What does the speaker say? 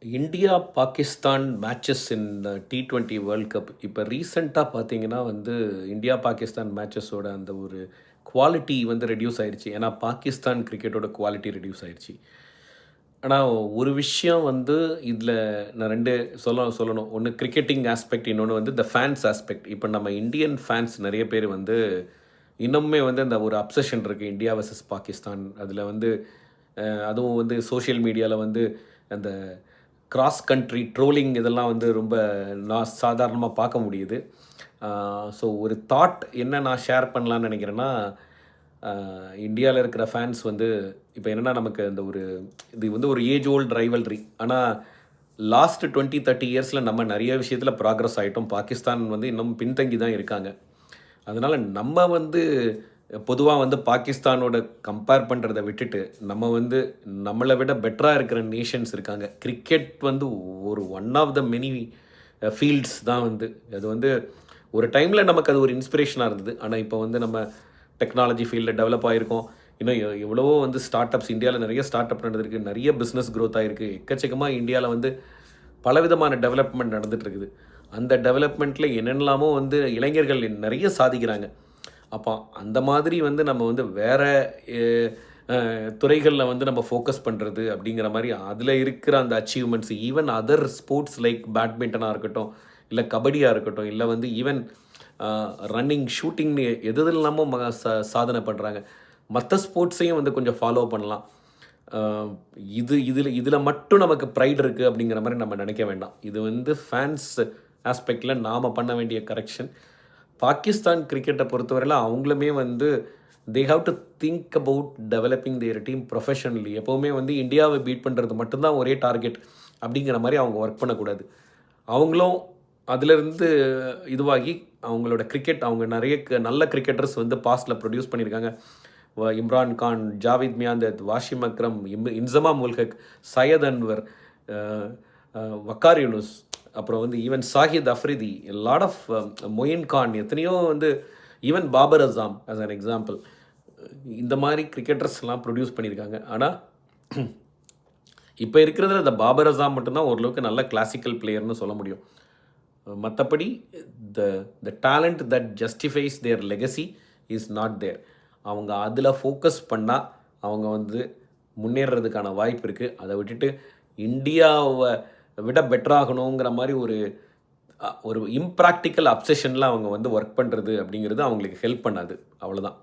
India, Pakistan matches in T20 world cup. இப்போ ரீசெண்டா பார்த்தீங்கன்னா வந்து, இந்தியா, பாகிஸ்தான் மேட்சஸோட அந்த ஒரு குவாலிட்டி வந்து ரெட்யூஸ் ஆயிருச்சு. ஏன்னா, பாகிஸ்தான் கிரிக்கெட்டோட குவாலிட்டி ரெட்யூஸ் ஆயிருச்சு. ஆனா, ஒரு விஷயம் வந்து இதில நான் 2 சொல்லணும். ஒண்ணு கிரிக்கெட்டிங் ஆஸ்பெக்ட், இன்னொன்னு வந்து த ஃபேன்ஸ் ஆஸ்பெக்ட். இப்போ நம்ம இந்தியன் ஃபேன்ஸ் நெறைய பேர் வந்து, இன்னமுமே வந்து அந்த ஒரு அப்சஷன் இருக்கு. India versus Pakistan. அதில வந்து அதுவும் வந்து சோசியல் மீடியால வந்து அந்த கிராஸ் கண்ட்ரி ட்ரோலிங் இதெல்லாம் வந்து ரொம்ப நான் சாதாரணமா பார்க்க முடியுது. ஸோ ஒரு தாட் என்ன நான் ஷேர் பண்ணலான்னு நெனைக்கிறேன்னா, இந்தியால இருக்கிற ஃபேன்ஸ் வந்து இப்ப என்னன்னா நமக்கு அந்த ஒரு இது வந்து ஒரு ஏஜ் ஓல்ட் ரைவல்ரி. ஆனா லாஸ்ட் 20, 30 இயர்ஸ்ல நம்ம நெறைய விஷயத்துல ப்ராக்ரஸ் ஆயிட்டோம். பாகிஸ்தான் வந்து இன்னும் பின்தங்கி தான் இருக்காங்க. அதனால நம்ம வந்து பொதுவா வந்து பாகிஸ்தானோட கம்பேர் பண்றத விட்டுட்டு, நம்ம வந்து நம்மள விட பெட்டரா இருக்கிற நேஷன்ஸ் இருக்காங்க. கிரிக்கெட் வந்து ஒரு one of the many fields தான் வந்து. அது வந்து ஒரு டைம்ல நமக்கு அது ஒரு இன்ஸ்பிரேஷனா இருந்தது. ஆனா, இப்போ வந்து நம்ம டெக்னாலஜி ஃபீல்ட்ல டெவலப் ஆயிருக்கோம். இன்னும் எவ்வளவோ வந்து ஸ்டார்ட் அப்ஸ் இந்தியால நெறைய ஸ்டார்ட் அப் நடந்திருக்கு. நெறைய பிசினஸ் குரோத் ஆயிருக்கு. எக்கச்சக்கமா இந்தியால வந்து பலவிதமான டெவலப்மெண்ட் நடந்துட்டு இருக்குது. அந்த டெவலப்மெண்ட்ல என்னென்னலாமோ வந்து இளைஞர்கள் நெறைய சாதிக்கிறாங்க. அப்போ அந்த மாதிரி வந்து நம்ம வந்து வேற எ அ துறைகள்ல வந்து நம்ம ஃபோக்கஸ் பண்றது அப்படிங்கிற மாரி, அதில இருக்கிற அந்த achievements even other sports like பேட்மிண்டனா இருக்கட்டும், இல்ல கபடியா இருக்கட்டும், இல்ல வந்து ஈவன் ரன்னிங், ஷூட்டிங்னு எது எதெல்லாமோ சாதனை பண்றாங்க. மத்த ஸ்போர்ட்ஸையும் வந்து கொஞ்சம் ஃபாலோ பண்ணலாம். அ இதில மட்டும் நமக்கு ப்ரைட் இருக்கு அப்படிங்கிற மாரி நம்ம நெனைக்க வேண்டாம். இது வந்து ஃபேன்ஸ் ஆஸ்பெக்ட்ல நாம பண்ண வேண்டிய கரெக்ஷன். பாகிஸ்தான் கிரிக்கெட்ட பொறுத்தவரையில அவங்களுமே வந்து they have to think about developing their team professionally. எப்பவுமே வந்து இந்தியாவை பீட் பண்றது மட்டும் தான் ஒரே டார்கெட் அப்படிங்கிற மாரி அவங்க ஒர்க் பண்ணக்கூடாது. அவங்களும் அதிலிருந்து இதுவாகி அவங்களோட கிரிக்கெட் அவங்க நெறைய நல்ல கிரிக்கெட்டர்ஸ் வந்து பாஸ்ட்ல புரொடியூஸ் பண்ணியிருக்காங்க. இம்ரான் கான், ஜாவித் மியாந்தத், வாஷிம் அக்ரம், இன்சமாம் உல் ஹக், சையத் அன்வர், அ அ வக்கார் யூனுஸ், அப்புறம் வந்து even Shahid Afridi, lot of Moin Khan, எத்தனையோ வந்து even Babar Azam as an example. இந்த மாரி கிரிக்கெட்டர்ஸ்லாம் புரொடியூஸ் பண்ணியிருக்காங்க. ஆனா, இப்ப இருக்கிறதுல இந்த பாபர் அசாம் மட்டும் தான் ஓரளவுக்கு நல்ல கிளாசிக்கல் பிளேயர்ன்னு சொல்ல முடியும். மத்தபடி the the talent that justifies their legacy is not there. அவங்க அதில ஃபோக்கஸ் பண்ணா, அவங்க வந்து முன்னேறுறதுக்கான வாய்ப்பு இருக்கு. அத விட்டுட்டு இந்தியாவ விட பெட்டர் ஆகணுங்கிற மாரி ஒரு இம்பிராக்டிகல் அப்சஷன்ல அவங்க வந்து வொர்க் பண்றது அப்படிங்கிறது அவங்களுக்கு ஹெல்ப் பண்ணாது. அவ்வளோதான்.